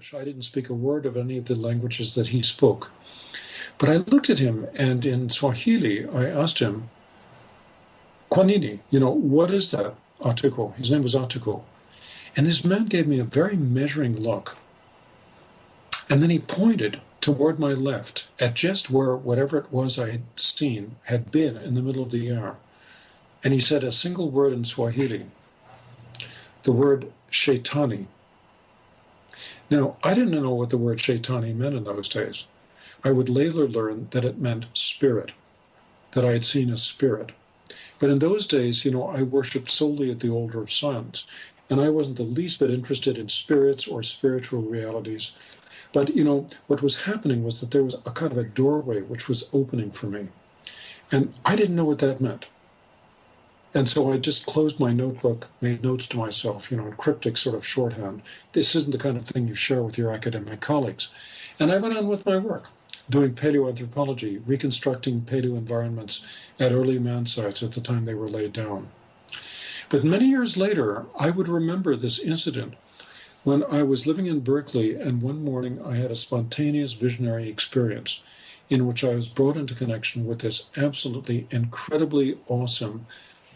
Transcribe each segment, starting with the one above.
English. I didn't speak a word of any of the languages that he spoke. But I looked at him, and in Swahili, I asked him, Kwanini, what is that? Atiko. His name was Atiko. And this man gave me a very measuring look. And then he pointed toward my left at just where whatever it was I had seen had been in the middle of the air. And he said a single word in Swahili, the word shaitani. Now, I didn't know what the word shaitani meant in those days. I would later learn that it meant spirit, that I had seen a spirit. But in those days, I worshipped solely at the altar of silence, and I wasn't the least bit interested in spirits or spiritual realities. But, what was happening was that there was a kind of a doorway which was opening for me. And I didn't know what that meant. And so I just closed my notebook, made notes to myself, in cryptic sort of shorthand. This isn't the kind of thing you share with your academic colleagues. And I went on with my work, doing paleoanthropology, reconstructing paleo environments at early man sites at the time they were laid down. But many years later, I would remember this incident when I was living in Berkeley, and one morning I had a spontaneous visionary experience in which I was brought into connection with this absolutely incredibly awesome,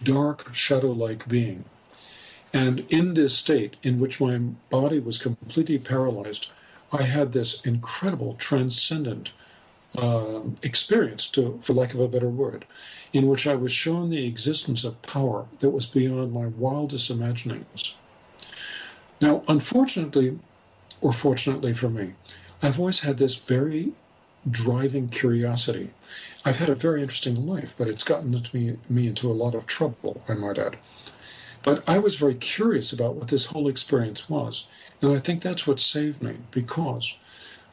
dark, shadow-like being. And in this state, in which my body was completely paralyzed, I had this incredible, transcendent experience, for lack of a better word, in which I was shown the existence of power that was beyond my wildest imaginings. Now, unfortunately, or fortunately for me, I've always had this very driving curiosity. I've had a very interesting life, but it's gotten me into a lot of trouble, I might add. But I was very curious about what this whole experience was. And I think that's what saved me, because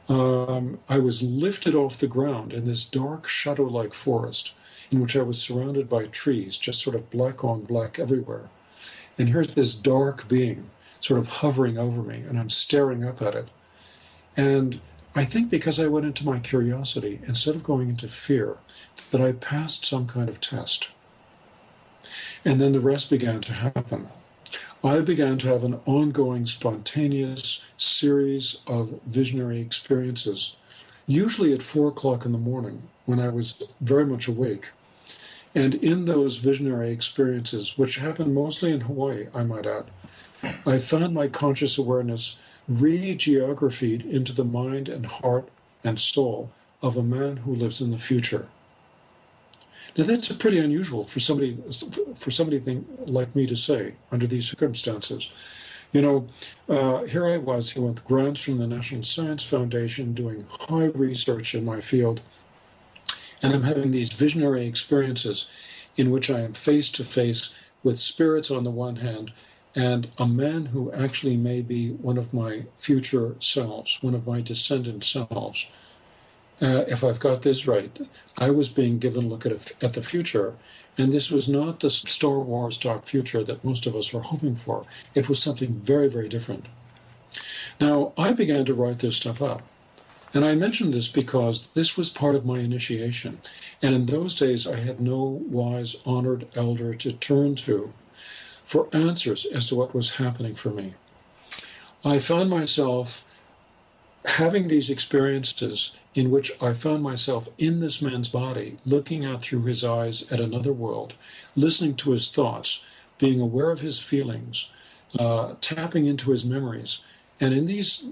I was lifted off the ground in this dark, shadow-like forest in which I was surrounded by trees, just sort of black on black everywhere. And here's this dark being sort of hovering over me, and I'm staring up at it. And I think because I went into my curiosity, instead of going into fear, that I passed some kind of test. And then the rest began to happen. I began to have an ongoing, spontaneous series of visionary experiences, usually at 4 o'clock in the morning when I was very much awake. And in those visionary experiences, which happened mostly in Hawaii, I might add, I found my conscious awareness re-geographied into the mind and heart and soul of a man who lives in the future. Now that's pretty unusual for somebody like me to say under these circumstances. Here I was with grants from the National Science Foundation doing high research in my field, and I'm having these visionary experiences in which I am face to face with spirits on the one hand, and a man who actually may be one of my future selves, one of my descendant selves. If I've got this right, I was being given a look at the future, and this was not the Star Wars dark future that most of us were hoping for. It was something very, very different. Now, I began to write this stuff up, and I mention this because this was part of my initiation, and in those days I had no wise, honored elder to turn to for answers as to what was happening for me. I found myself having these experiences in which I found myself in this man's body, looking out through his eyes at another world, listening to his thoughts, being aware of his feelings, tapping into his memories. And in these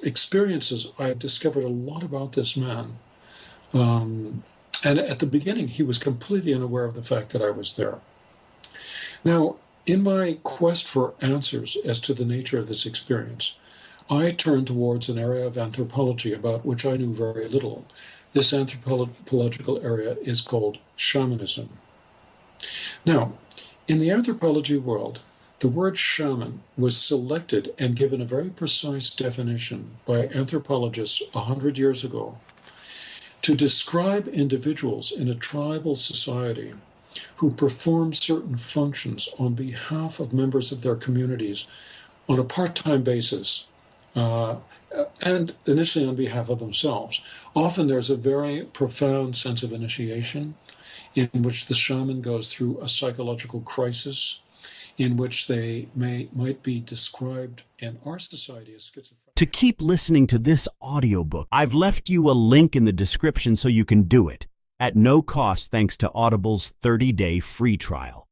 experiences, I discovered a lot about this man. And at the beginning, he was completely unaware of the fact that I was there. Now, in my quest for answers as to the nature of this experience, I turned towards an area of anthropology about which I knew very little. This anthropological area is called shamanism. Now, in the anthropology world, the word shaman was selected and given a very precise definition by anthropologists 100 years ago to describe individuals in a tribal society who perform certain functions on behalf of members of their communities on a part-time basis, and initially on behalf of themselves. Often there's a very profound sense of initiation in which the shaman goes through a psychological crisis, in which they might be described in our society as schizophrenic. To keep listening to this audiobook, I've left you a link in the description so you can do it at no cost thanks to Audible's 30-day free trial.